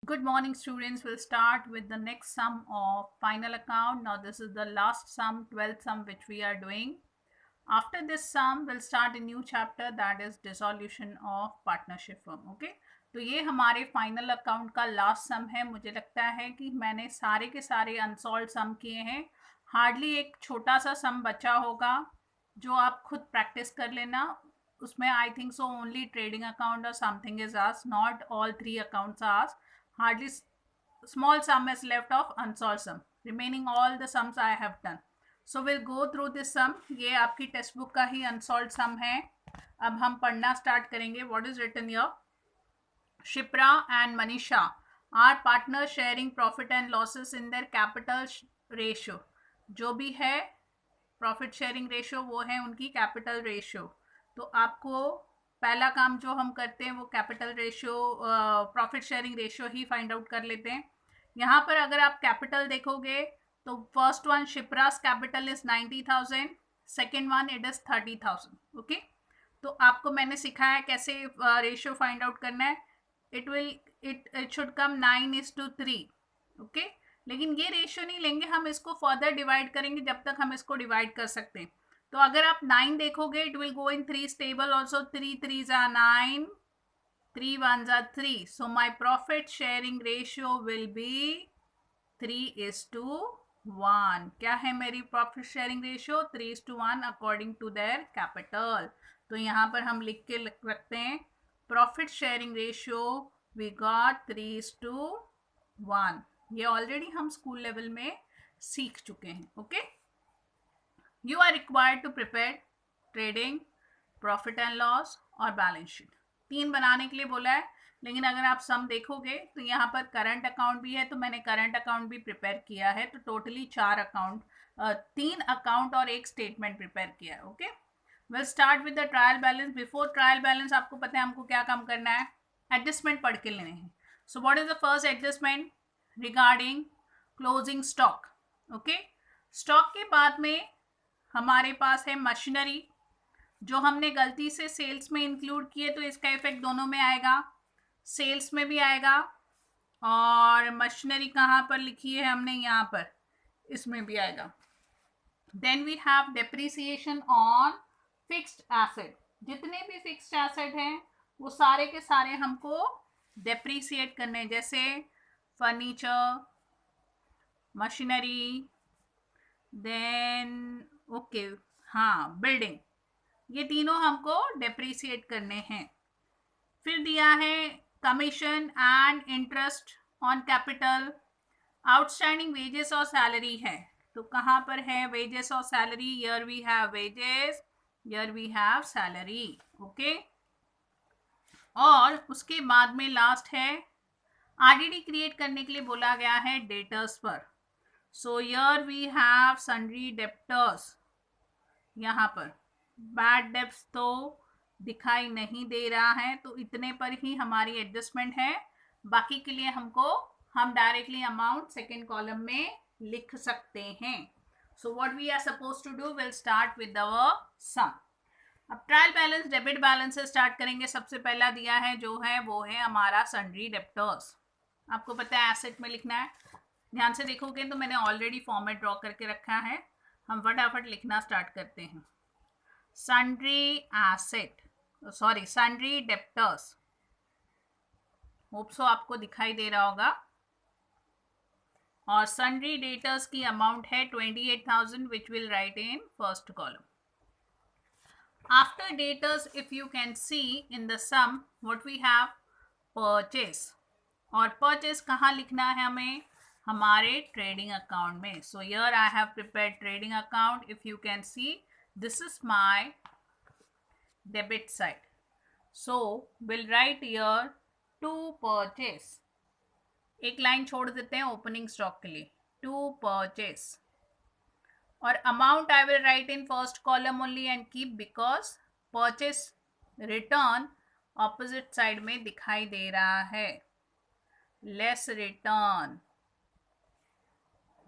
Good morning, students. We'll start with the next sum of final account. Now, this is the last sum, 12th sum, which we are doing. After this sum, we'll start a new chapter, that is dissolution of partnership firm. Okay, तो ये हमारे final account का last सम है. मुझे लगता है कि मैंने सारे के सारे अनसॉल्व सम किए हैं. हार्डली एक छोटा सा सम बचा होगा जो आप खुद प्रैक्टिस कर लेना. उसमें I think so only trading account और something is asked, not all three accounts are asked. Hardly small sum is left of unsolved sum. Remaining all the sums I have done. So we'll go through this sum. ये आपकी text book का ही unsolved sum है. अब हम पढ़ना start करेंगे. What is written here? Shipra and Manisha are partners sharing profit and losses in their capital ratio. जो भी है प्रॉफिट शेयरिंग रेशियो वो है उनकी कैपिटल रेशियो. तो आपको पहला काम जो हम करते हैं वो capital ratio profit sharing ratio ही फाइंड आउट कर लेते हैं. यहाँ पर अगर आप कैपिटल देखोगे तो फर्स्ट वन शिप्रास capital is 90,000, second one it is 30,000. Okay, तो आपको मैंने सिखाया कैसे रेशियो फाइंड आउट करना है. It should come 9:3. ओके, लेकिन ये रेशियो नहीं लेंगे, हम इसको फर्दर डिवाइड करेंगे जब तक हम इसको डिवाइड कर सकते हैं. तो अगर आप 9 देखोगे it will go in 3 table also. 3 3s are 9, 3 1s are 3. So my profit sharing ratio will be 3:1. क्या है मेरी profit sharing ratio? 3:1 according to their capital. तो यहाँ पर हम लिख के रखते हैं profit sharing ratio we got 3:1. ये ऑलरेडी हम स्कूल लेवल में सीख चुके हैं. Okay, You are required to prepare trading, profit and loss और बैलेंस शीट. 3 बनाने के लिए बोला है, लेकिन अगर आप सम देखोगे तो यहाँ पर करंट अकाउंट भी है, तो मैंने करंट अकाउंट भी प्रिपेयर किया है. तो टोटली 4 अकाउंट, 3 अकाउंट और एक स्टेटमेंट प्रिपेयर किया है. Okay, will start with the trial balance. Before trial balance आपको पता है हमको क्या काम करना है, एडजस्टमेंट पढ़ के लेने हैं. So what is the first adjustment? Regarding closing stock. Okay, stock के बाद में हमारे पास है मशीनरी, जो हमने गलती से सेल्स में इंक्लूड किए तो इसका इफेक्ट दोनों में आएगा, सेल्स में भी आएगा. और मशीनरी कहाँ पर लिखी है हमने? यहाँ पर, इसमें भी आएगा. Then we have depreciation on fixed asset. जितने भी फिक्स्ड एसेट हैं वो सारे के सारे हमको डेप्रिसिएट करने, जैसे फर्नीचर, मशीनरी, देन ओके हाँ बिल्डिंग, ये तीनों हमको डेप्रिसिएट करने हैं. फिर दिया है commission and interest on capital. Outstanding wages और सैलरी है, तो कहाँ पर है वेजेस और salary? Here we have wages, here we have salary. Okay, और उसके बाद में लास्ट है आरडीडी क्रिएट करने के लिए बोला गया है डेटर्स पर. So here we have sundry debtors. यहाँ पर बैड डेब्ट्स तो दिखाई नहीं दे रहा है, तो इतने पर ही हमारी एडजस्टमेंट है. बाकी के लिए हम डायरेक्टली अमाउंट सेकेंड कॉलम में लिख सकते हैं. So what we are suppose to do, will start with our sum. अब ट्रायल बैलेंस डेबिट बैलेंस से स्टार्ट करेंगे. सबसे पहला दिया है जो है वो है हमारा सन्ड्री डेब्टर्स. आपको पता है एसेट में लिखना है. ध्यान से देखोगे तो मैंने ऑलरेडी फॉर्मेट ड्रॉ करके रखा है. हम फटाफट लिखना स्टार्ट करते हैं. Sundry asset, sorry sundry debtors. Hope so आपको दिखाई दे रहा होगा. और सन्ड्री डेटर्स की अमाउंट है 28,000 which will write in first column. After debtors if you can see in the sum what we have purchase. और परचेस कहाँ लिखना है हमें? हमारे ट्रेडिंग अकाउंट में. So here I have prepared trading account. If you can see this is my debit side. So will write here to purchase. एक line छोड़ देते हैं ओपनिंग स्टॉक के लिए, टू परचेस. और amount I will write in first column only and keep, because purchase return opposite side में दिखाई दे रहा है, लेस रिटर्न.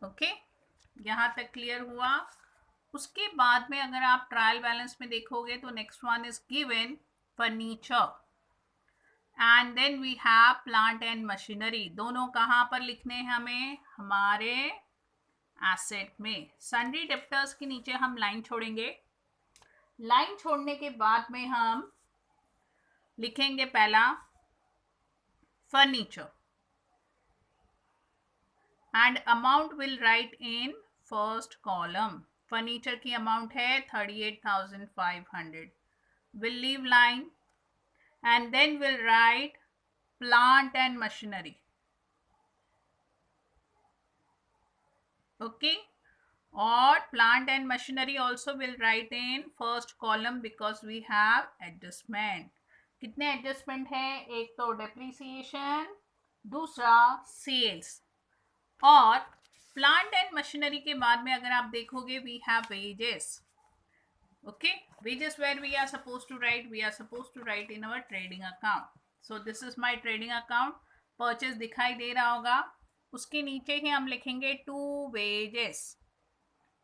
ओके, यहाँ तक क्लियर हुआ. उसके बाद में अगर आप ट्रायल बैलेंस में देखोगे तो next one is given furniture. And then we have plant and machinery, दोनों कहाँ पर लिखने हैं हमें, हमारे एसेट में। सन्ड्री डेप्टर्स के नीचे हम लाइन छोड़ेंगे। लाइन छोड़ने के बाद में हम लिखेंगे पहला furniture and amount will write in first column. Furniture की अमाउंट है 38,500, will leave line and then we'll write plant and machinery. Okay, or plant and machinery also will write in first column because we have adjustment. कितने adjustment है, एक तो depreciation, दूसरा sales. और plant and machinery के बाद में अगर आप देखोगे we have wages. Okay, wages where we are supposed to write in our trading account. So this is my trading account. Purchase दिखाई दे रहा होगा, उसके नीचे ही हम लिखेंगे to wages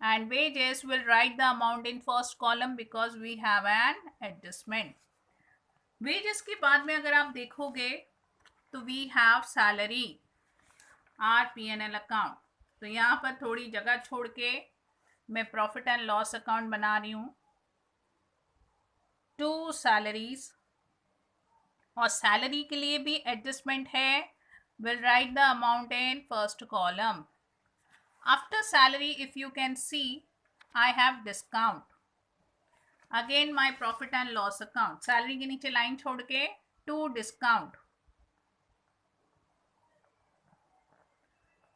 and wages will write the amount in first column because we have an adjustment. wages के बाद में अगर आप देखोगे तो we have salary, our P&L account. तो यहाँ पर थोड़ी जगह छोड़ के मैं प्रॉफिट एंड लॉस अकाउंट बना रही हूँ, टू सैलरीज, और सैलरी के लिए भी एडजस्टमेंट है, will write the amount in first column. After salary if you can see I have discount, again my profit and loss account, salary के नीचे लाइन छोड़ के to discount,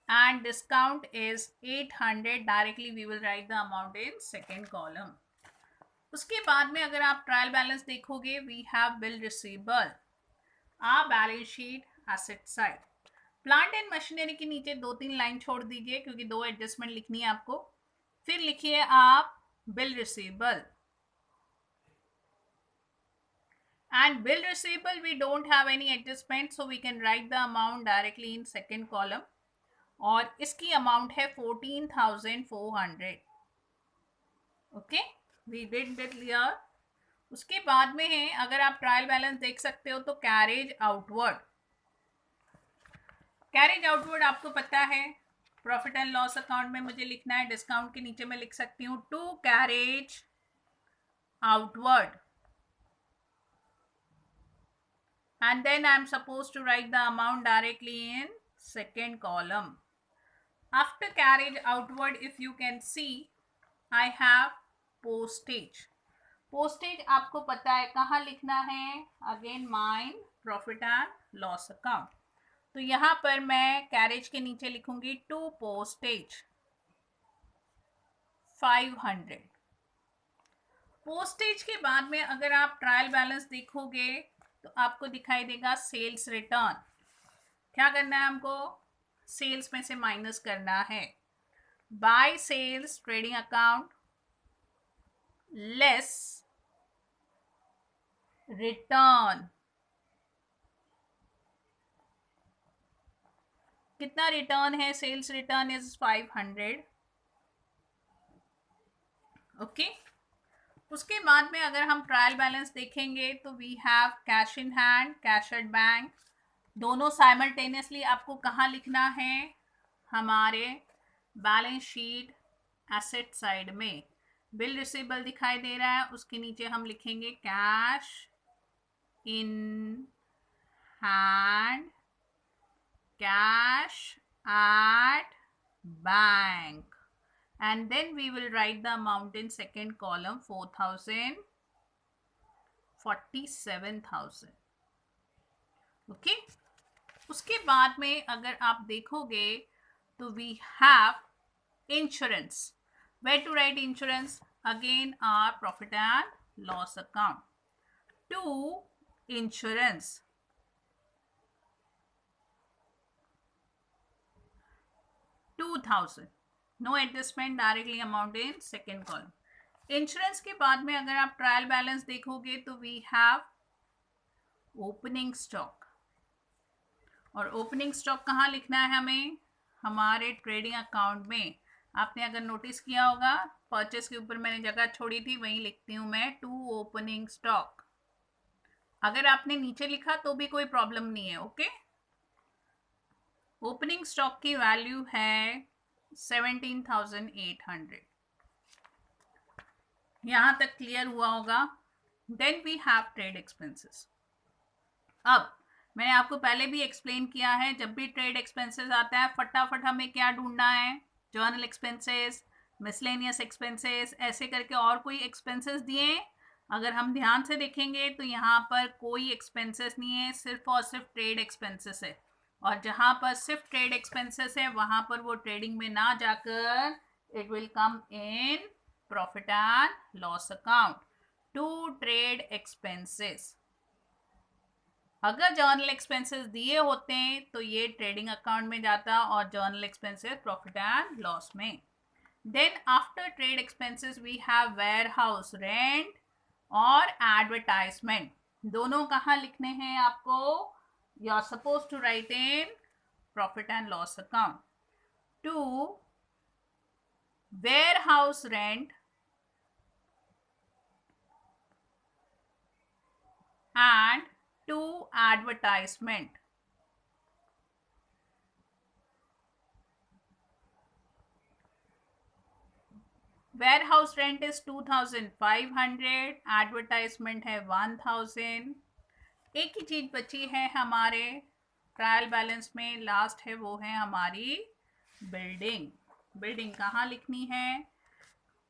and discount is 800, directly we will write the amount in second column. उसके बाद में अगर आप trial balance देखोगे we have bill receivable, our balance sheet asset side. Plant and machinery के नीचे 2-3 लाइन छोड़ दीजिए क्योंकि 2 एडजस्टमेंट लिखनी है आपको। फिर लिखिए आप bill receivable, and bill receivable we don't have any adjustment so we can write the amount directly in second column, और इसकी अमाउंट है 14,400। Okay, we did it clear. उसके बाद में है, अगर आप ट्रायल बैलेंस देख सकते हो तो कैरेज आउटवर्ड, कैरेज आउटवर्ड आपको पता है प्रॉफिट एंड लॉस अकाउंट में मुझे लिखना है, डिस्काउंट के नीचे मैं लिख सकती हूँ to carriage outward, and then I am supposed to write the amount directly in second column. After carriage outward, if you can see, I have postage. Postage आपको पता है कहाँ लिखना है, again mine profit and loss account. तो यहाँ पर मैं कैरेज के नीचे लिखूंगी टू पोस्टेज 500। पोस्टेज के बाद में अगर आप ट्रायल बैलेंस देखोगे तो आपको दिखाई देगा सेल्स रिटर्न। क्या करना है हमको, सेल्स में से माइनस करना है, by sales trading account less return. कितना रिटर्न है, सेल्स रिटर्न इज 500। ओके, उसके बाद में अगर हम ट्रायल बैलेंस देखेंगे तो we have cash in hand, cash at bank, दोनों साइमल्टेनियसली आपको कहाँ लिखना है, हमारे बैलेंस शीट एसेट साइड में। बिल रिसीवेबल दिखाई दे रहा है, उसके नीचे हम लिखेंगे cash in hand, cash at bank, and then we will write the amount in second column 4,000, 47,000। Okay, उसके बाद में अगर आप देखोगे तो we have insurance, where to write insurance, again our profit and loss account, to insurance, $2,000, no adjustment, directly amount in second column. Insurance के बाद में अगर आप ट्रायल बैलेंस देखोगे तो वी हैव ओपनिंग स्टॉक, और ओपनिंग स्टॉक कहाँ लिखना है हमें, हमारे ट्रेडिंग अकाउंट में। आपने अगर नोटिस किया होगा परचेस के ऊपर मैंने जगह छोड़ी थी, वहीं लिखती हूँ मैं टू ओपनिंग स्टॉक। अगर आपने नीचे लिखा तो भी कोई प्रॉब्लम नहीं है, ओके। ओपनिंग स्टॉक की वैल्यू है 17,800। यहां तक क्लियर हुआ होगा। Then we have trade expenses. अब मैंने आपको पहले भी एक्सप्लेन किया है, जब भी ट्रेड एक्सपेंसेस आता है फटाफट हमें क्या ढूंढना है, जर्नल एक्सपेंसेस, मिसलेनियस एक्सपेंसेस, ऐसे करके और कोई एक्सपेंसेस दिए। अगर हम ध्यान से देखेंगे तो यहाँ पर कोई एक्सपेंसेस नहीं है, सिर्फ और सिर्फ ट्रेड एक्सपेंसेस है। और जहाँ पर सिर्फ ट्रेड एक्सपेंसेस है वहां पर वो ट्रेडिंग में ना जाकर it will come in profit and loss account to trade expenses. अगर जर्नल एक्सपेंसेस दिए होते हैं तो ये ट्रेडिंग अकाउंट में जाता और journal expenses profit and loss में। Then after trade expenses we have warehouse rent और एडवर्टाइजमेंट। दोनों कहाँ लिखने हैं आपको? You are suppose to write in profit and loss account. To warehouse rent and to advertisement. Warehouse rent is 2,500, advertisement है 1,000। एक ही चीज बची है हमारे ट्रायल बैलेंस में, लास्ट है, वो है हमारी बिल्डिंग। बिल्डिंग कहाँ लिखनी है?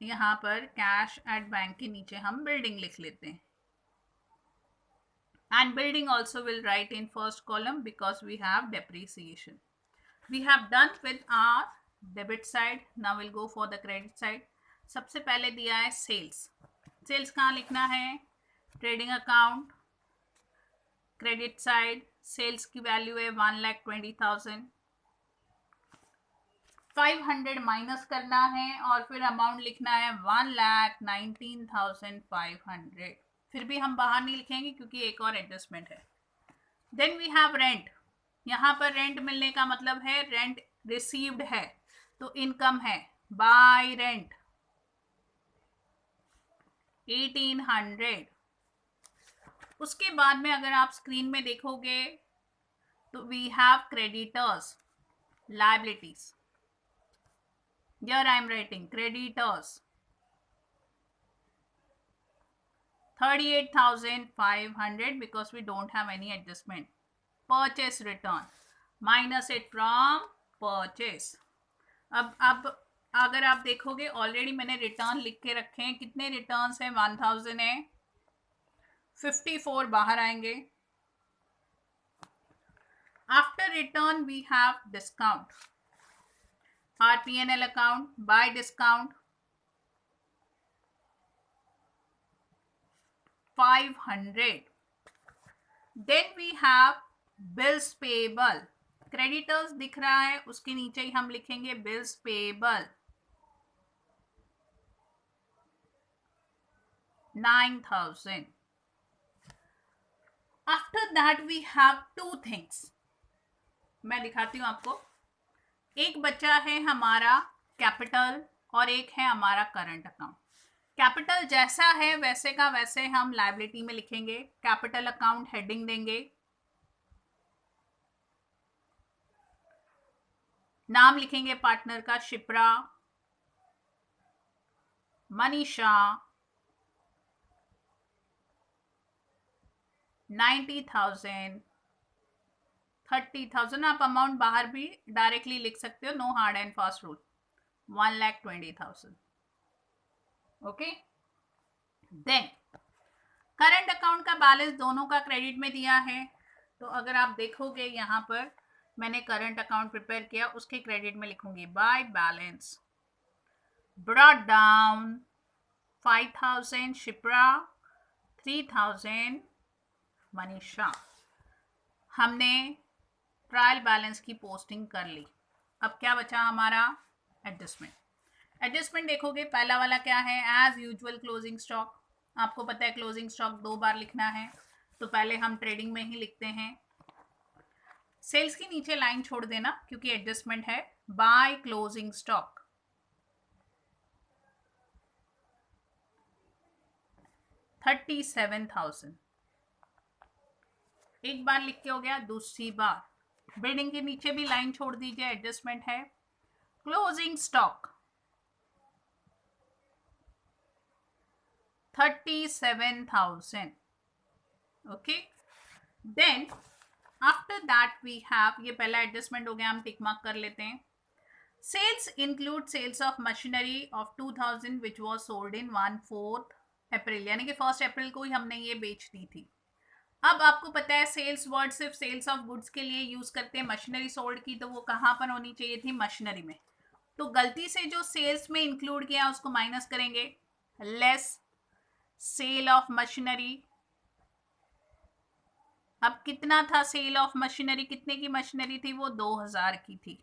यहाँ पर कैश एट बैंक के नीचे हम बिल्डिंग लिख लेते हैं। And building also will write in first column because we have depreciation. We have done with our debit side. Now we'll go for the credit side. सबसे पहले दिया है सेल्स। सेल्स कहाँ लिखना है? Trading account, credit side. Sales की value है 1,20,000। 500 minus करना है और फिर अमाउंट लिखना है 1,19,500। फिर भी हम बाहर नहीं लिखेंगे क्योंकि एक और एडजस्टमेंट है। Then we have rent. यहाँ पर रेंट मिलने का मतलब है रेंट रिसीव्ड है, तो इनकम है बाय रेंट 1,800। उसके बाद में अगर आप स्क्रीन में देखोगे तो we have creditors, liabilities. Here I am writing creditors 38,500 because we don't have any adjustment. Purchase return, minus it from purchase. अब अगर आप देखोगे ऑलरेडी मैंने रिटर्न लिख के रखे हैं। कितने रिटर्न्स हैं? 1,000 है, 54 बाहर आएंगे। After return we have discount. Our P&L account by discount 500. Then we have bills payable. Creditors दिख रहा है, उसके नीचे ही हम लिखेंगे bills payable 9,000. After that we have two things. मैं दिखाती हूं आपको। एक बचा है हमारा कैपिटल और एक है हमारा करंट अकाउंट। कैपिटल जैसा है वैसे का वैसे हम लायबिलिटी में लिखेंगे। कैपिटल अकाउंट हेडिंग देंगे, नाम लिखेंगे पार्टनर का शिप्रा, मनीषा, 90,000, 30,000। आप अमाउंट बाहर भी डायरेक्टली लिख सकते हो, no hard and fast rule. 1,20,000। Okay. Then current account का बैलेंस दोनों का क्रेडिट में दिया है, तो अगर आप देखोगे यहाँ पर मैंने करंट अकाउंट प्रिपेयर किया, उसके क्रेडिट में लिखूंगी by balance brought down 5,000 Shipra, 3,000 Manisha. हमने ट्रायल बैलेंस की पोस्टिंग कर ली। अब क्या बचा हमारा? एडजस्टमेंट। एडजस्टमेंट देखोगे पहला वाला क्या है? As usual closing stock. आपको पता है क्लोजिंग स्टॉक 2 बार लिखना है, तो पहले हम ट्रेडिंग में ही लिखते हैं। सेल्स के नीचे लाइन छोड़ देना क्योंकि एडजस्टमेंट है। By closing stock 37,000। एक बार लिख के हो गया, दूसरी बार बिल्डिंग के नीचे भी लाइन छोड़ दीजिए, एडजस्टमेंट है। Closing stock 37,000। Okay, then after that we have, ये पहला एडजस्टमेंट हो गया, हम टिक मार्क कर लेते हैं। Sales include sales of machinery of 2000 which was sold in 1/4 April, यानी कि 1 अप्रैल को ही हमने ये बेच दी थी। अब आपको पता है सेल्स वर्ड सिर्फ सेल्स ऑफ गुड्स के लिए यूज करते हैं, मशीनरी सोल्ड की तो वो कहाँ पर होनी चाहिए थी, मशीनरी में। तो गलती से जो सेल्स में इंक्लूड किया उसको माइनस करेंगे, लेस सेल ऑफ मशीनरी। अब कितना था सेल ऑफ मशीनरी, कितने की मशीनरी थी, वो 2000 की थी।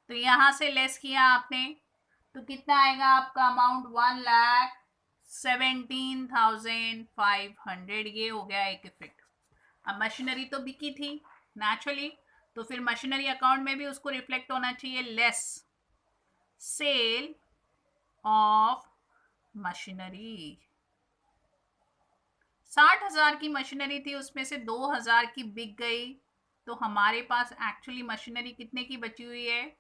तो यहां से लेस किया आपने तो कितना आएगा आपका अमाउंट, 1,17,500। ये हो गया एक इफेक्ट। अब मशीनरी तो बिकी थी नेचुरली, तो फिर मशीनरी अकाउंट में भी उसको रिफ्लेक्ट होना चाहिए, लेस सेल ऑफ मशीनरी। 60,000 की मशीनरी थी, उसमें से 2,000 की बिक गई, तो हमारे पास एक्चुअली मशीनरी कितने की बची हुई है,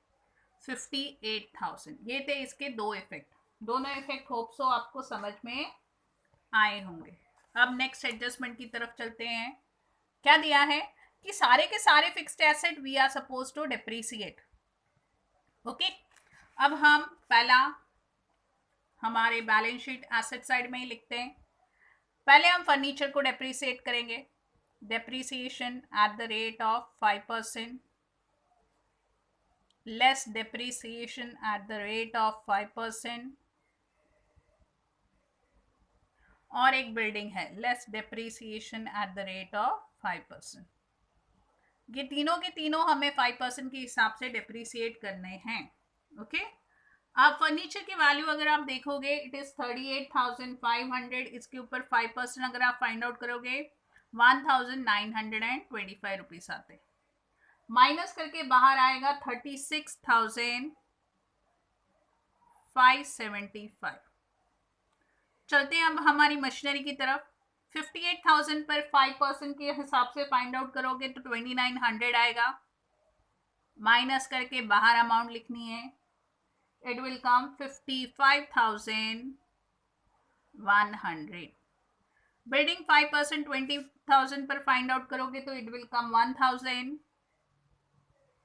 58,000। ये थे इसके दो इफेक्ट। दोनों इफेक्ट होप सो आपको समझ में आए होंगे। अब नेक्स्ट एडजस्टमेंट की तरफ चलते हैं। क्या दिया है कि सारे के सारे fixed asset we are suppose to depreciate. Okay, अब हम पहला हमारे बैलेंस शीट एसेट साइड में ही लिखते हैं। पहले हम फर्नीचर को डेप्रीसिएट करेंगे, depreciation at the rate of 5%, less depreciation at the rate of 5%, और एक बिल्डिंग है less depreciation at the rate of 5%। ये तीनों के तीनों हमें 5% के हिसाब से डेप्रीसिएट करने हैं। ओके, अब फर्नीचर की वैल्यू अगर आप देखोगे इट इज 38,500, इसके ऊपर 5% अगर आप फाइंड आउट करोगे 1,925 रुपीज आते, माइनस करके बाहर आएगा 36,575। चलते हैं अब हमारी मशीनरी की तरफ। 58,000 पर 5% के हिसाब से फाइंड आउट करोगे तो 2,900 आएगा, माइनस करके बाहर अमाउंट लिखनी है, इट विल कम 55,100। बिल्डिंग 5% 20,000 पर फाइंड आउट करोगे तो इट विल कम 1,000,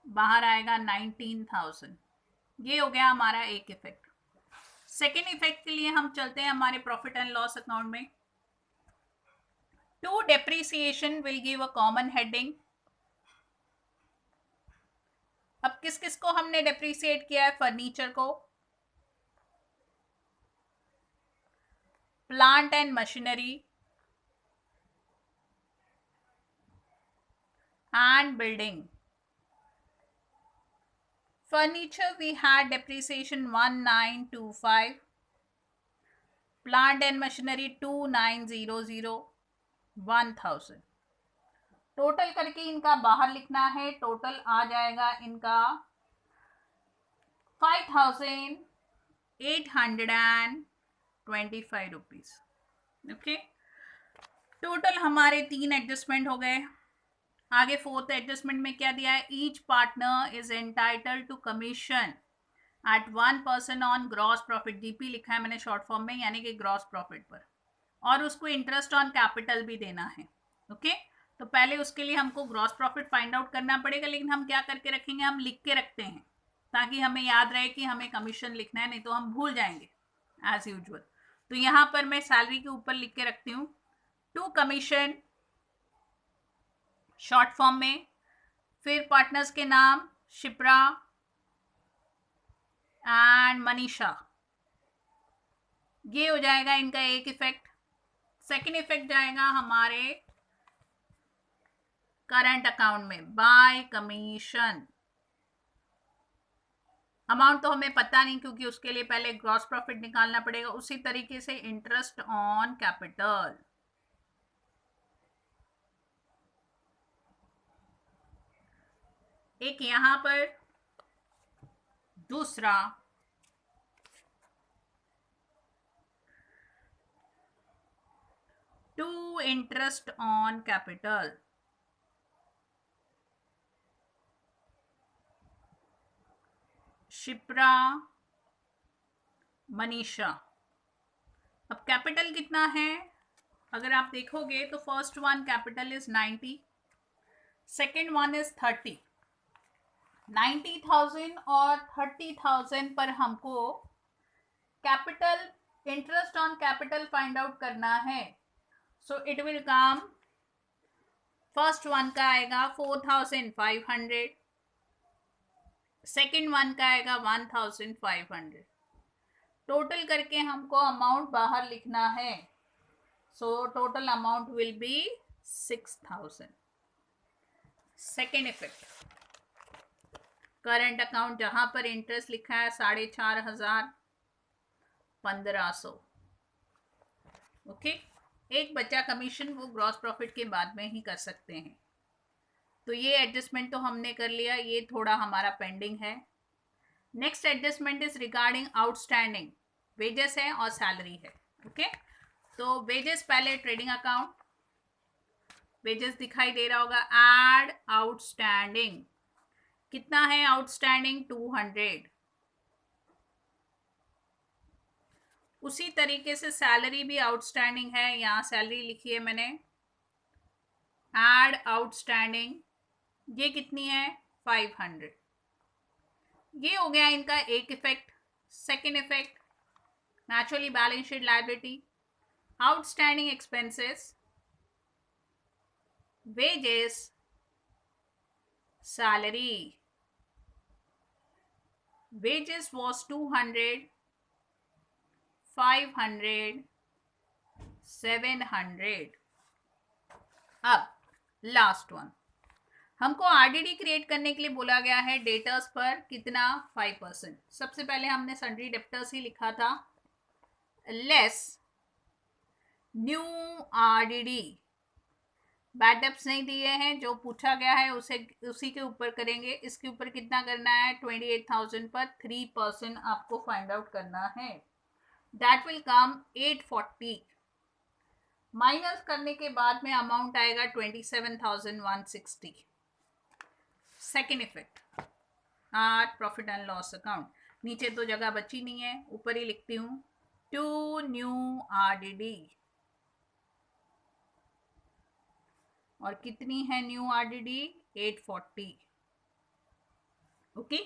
बाहर आएगा 19,000। ये हो गया हमारा एक इफेक्ट। सेकेंड इफेक्ट के लिए हम चलते हैं हमारे प्रॉफिट एंड लॉस अकाउंट में। To depreciation will give a common heading. अब किस किस को हमने डेप्रीसिएट किया है, फर्नीचर को, plant and machinery and building. Furniture we had depreciation 1,925, plant and machinery 2,900, 1,000। Total करके इनका बाहर लिखना है, टोटल आ जाएगा इनका 5,825 रुपीज। ओके, टोटल हमारे 3 एडजस्टमेंट हो गए। आगे फोर्थ एडजस्टमेंट में क्या दिया है, each partner is entitled to commission at 1% on gross profit, GP लिखा है मैंने शॉर्ट फॉर्म में, यानी कि ग्रॉस प्रॉफिट पर, और उसको इंटरेस्ट ऑन कैपिटल भी देना है। ओके, तो पहले उसके लिए हमको ग्रॉस प्रॉफिट फाइंड आउट करना पड़ेगा, लेकिन हम क्या करके रखेंगे, हम लिख के रखते हैं ताकि हमें याद रहे कि हमें कमीशन लिखना है, नहीं तो हम भूल जाएंगे एज यूजुअल। तो यहाँ पर मैं सैलरी के ऊपर लिख के रखती हूँ टू कमीशन शॉर्ट फॉर्म में, फिर पार्टनर्स के नाम शिप्रा एंड मनीषा। ये हो जाएगा इनका एक इफेक्ट। सेकेंड इफेक्ट जाएगा हमारे करंट अकाउंट में, बाय कमीशन। अमाउंट तो हमें पता नहीं क्योंकि उसके लिए पहले ग्रॉस प्रॉफिट निकालना पड़ेगा। उसी तरीके से इंटरेस्ट ऑन कैपिटल, एक यहां पर, दूसरा to interest on capital. Shipra, Manisha. अब कैपिटल कितना है अगर आप देखोगे तो first one capital is 90, second one is 30। 90,000 और 30,000 पर हमको capital, interest on capital find out करना है। So it will come, first one का आएगा 4,500, सेकेंड वन का आएगा 1,500। टोटल करके हमको अमाउंट बाहर लिखना है। So total amount will be 6,000। Second effect, current account जहां पर इंटरेस्ट लिखा है 4,500, 1,500। ओके, एक बचा कमीशन, वो ग्रॉस प्रॉफिट के बाद में ही कर सकते हैं। तो ये एडजस्टमेंट तो हमने कर लिया, ये थोड़ा हमारा पेंडिंग है। Next adjustment is regarding outstanding, wages है और सैलरी है। ओके, तो वेजेस पहले ट्रेडिंग अकाउंट, वेजेस दिखाई दे रहा होगा, एड आउटस्टैंडिंग, कितना है आउटस्टैंडिंग 200। उसी तरीके से सैलरी भी आउटस्टैंडिंग है, यहाँ सैलरी लिखी है मैंने, एड आउटस्टैंडिंग, ये कितनी है 500। ये हो गया इनका एक effect. Second effect, naturally balance sheet liability, outstanding expenses, wages, salary. Wages was 200, 500, 700। अब लास्ट वन, हमको आरडीडी क्रिएट करने के लिए बोला गया है डेटर्स पर कितना 5%। सबसे पहले हमने सन्ड्री डेप्टर्स ही लिखा था, less new RDD, bad debts नहीं दिए हैं, जो पूछा गया है उसे उसी के ऊपर करेंगे। इसके ऊपर कितना करना है 28,000 पर 3% आपको फाइंड आउट करना है। दैट विल कम 840, माइनस करने के बाद में अमाउंट आएगा 27,160। Second effect, profit and loss account, नीचे तो जगह बची नहीं है, ऊपर ही लिखती हूँ, टू न्यू आरडीडी। और कितनी है न्यू आरडीडी 840। ओके,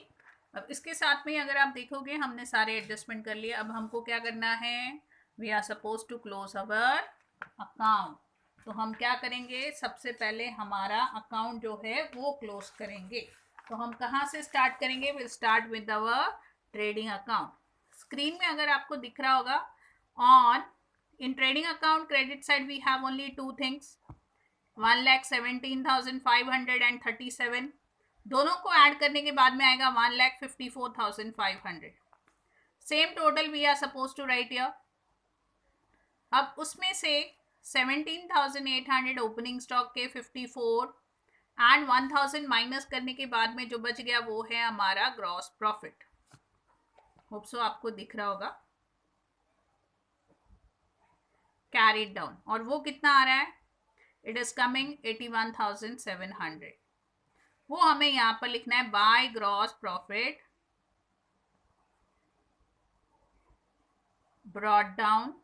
अब इसके साथ में अगर आप देखोगे हमने सारे एडजस्टमेंट कर लिए। अब हमको क्या करना है, we are suppose to close our account. तो हम क्या करेंगे, सबसे पहले हमारा अकाउंट जो है वो क्लोज करेंगे। तो हम कहाँ से स्टार्ट करेंगे, will start with our trading account. Screen में अगर आपको दिख रहा होगा, on in trading account credit side we have only two things, 1,17,537, दोनों को ऐड करने के बाद में आएगा 1,54,500। Same total we are suppose to write here. अब उसमें से 17,800 ओपनिंग स्टॉक के 54 एंड 1,000 माइनस करने के बाद में जो बच गया वो है हमारा ग्रॉस प्रॉफिट। होप सो आपको दिख रहा होगा, कैरीड डाउन, और वो कितना आ रहा है, इट इज कमिंग 81,700। वो हमें यहां पर लिखना है by gross profit brought down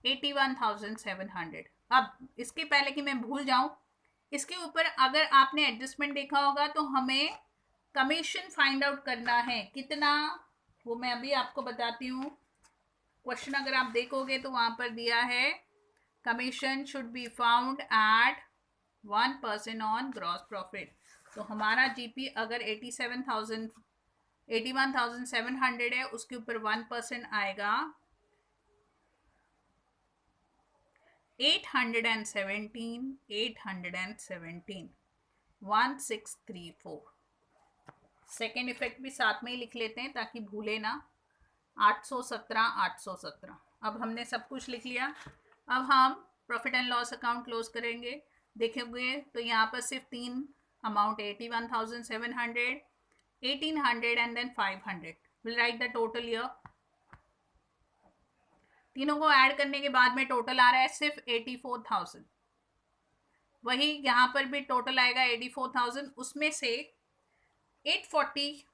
81,700। अब इसके पहले कि मैं भूल जाऊं, इसके ऊपर अगर आपने एडजस्टमेंट देखा होगा तो हमें कमीशन फाइंड आउट करना है, कितना, वो मैं अभी आपको बताती हूँ। क्वेश्चन अगर आप देखोगे तो वहां पर दिया है, commission should be found at 1% on gross profit. तो हमारा जीपी अगर 81,700 है, उसके ऊपर 1% आएगा 817, 1634। सेकेंड इफेक्ट भी साथ में ही लिख लेते हैं ताकि भूले ना, 817, 817। अब हमने सब कुछ लिख लिया। अब हम profit and loss account close करेंगे। देखेंगे तो यहाँ पर सिर्फ तीन amount, 81,700, 1,800 and then 500। Will write the total year. तीनों को ऐड करने के बाद में टोटल आ रहा है सिर्फ 84,000। वही यहाँ पर भी टोटल आएगा 84,000, उसमें से 840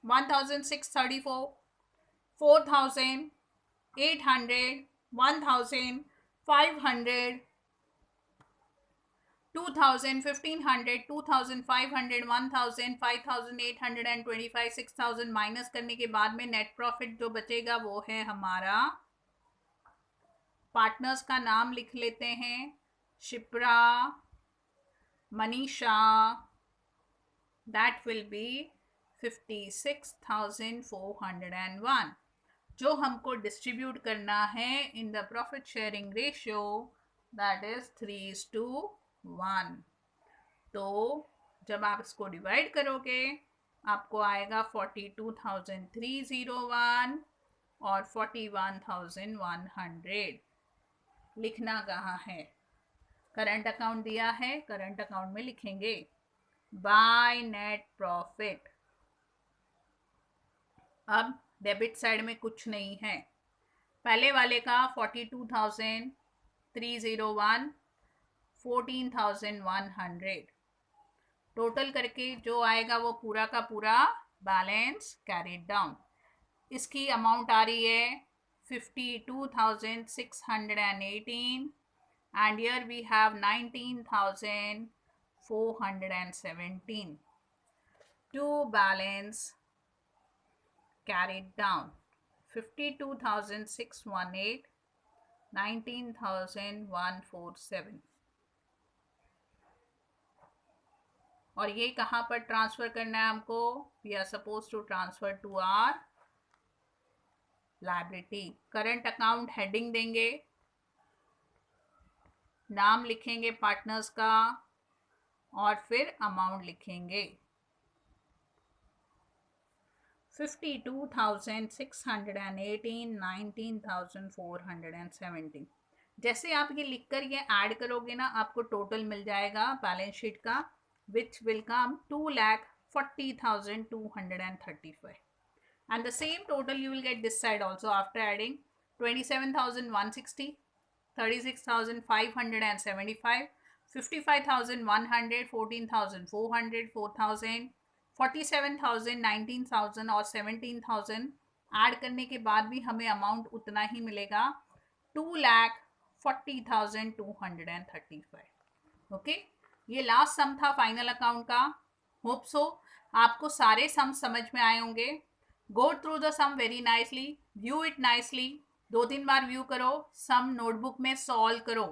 1634, 4000, 800, 1000, 500, 2000, 1500, 2500, 1000, 5825, 6000 माइनस करने के बाद में नेट प्रॉफिट जो बचेगा वो है हमारा, पार्टनर्स का नाम लिख लेते हैं, Shipra, Manisha, that will be 56,401 जो हमको डिस्ट्रीब्यूट करना है in the profit sharing ratio, that is 3:1। तो जब आप इसको डिवाइड करोगे आपको आएगा 42,301 और 41,100। लिखना कहाँ है, करंट अकाउंट दिया है, करंट अकाउंट में लिखेंगे बाय नेट प्रॉफिट। अब डेबिट साइड में कुछ नहीं है, पहले वाले का 42,301, 14,100 टोटल करके जो आएगा वो पूरा का पूरा बैलेंस कैरीड डाउन। इसकी अमाउंट आ रही है 52,618 and here we have 19,417 to balance carried down, 52,618, 19,147। और ये कहाँ पर ट्रांसफर करना है हमको, we are suppose to transfer to our liability. Current account heading देंगे, नाम लिखेंगे पार्टनर्स का और फिर अमाउंट लिखेंगे 52,618, 19,417। जैसे आप ये लिखकर ये ऐड करोगे ना आपको टोटल मिल जाएगा बैलेंस शीट का, which will come 2,40,235 and the same total you will get this side also after adding 27,160, 36,575, 55,100, 14,400, 4,000, 47,000, 19,000 और 17,000 ऐड करने के बाद भी हमें अमाउंट उतना ही मिलेगा 2,40,235। ओके, ये लास्ट सम था फाइनल अकाउंट का। होप सो आपको सारे सम समझ में आए होंगे। Go through the sum very nicely, view it nicely, 2-3 बार व्यू करो, सम नोटबुक में सॉल्व करो,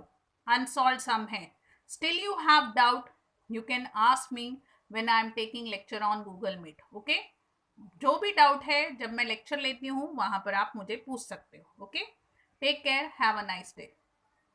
अनसॉल्व सम है। Still you have doubt you can ask me when I am taking lecture on Google Meet. Okay, जो भी doubt है जब मैं लेक्चर लेती हूँ वहां पर आप मुझे पूछ सकते हो। Okay, take care, have a nice day.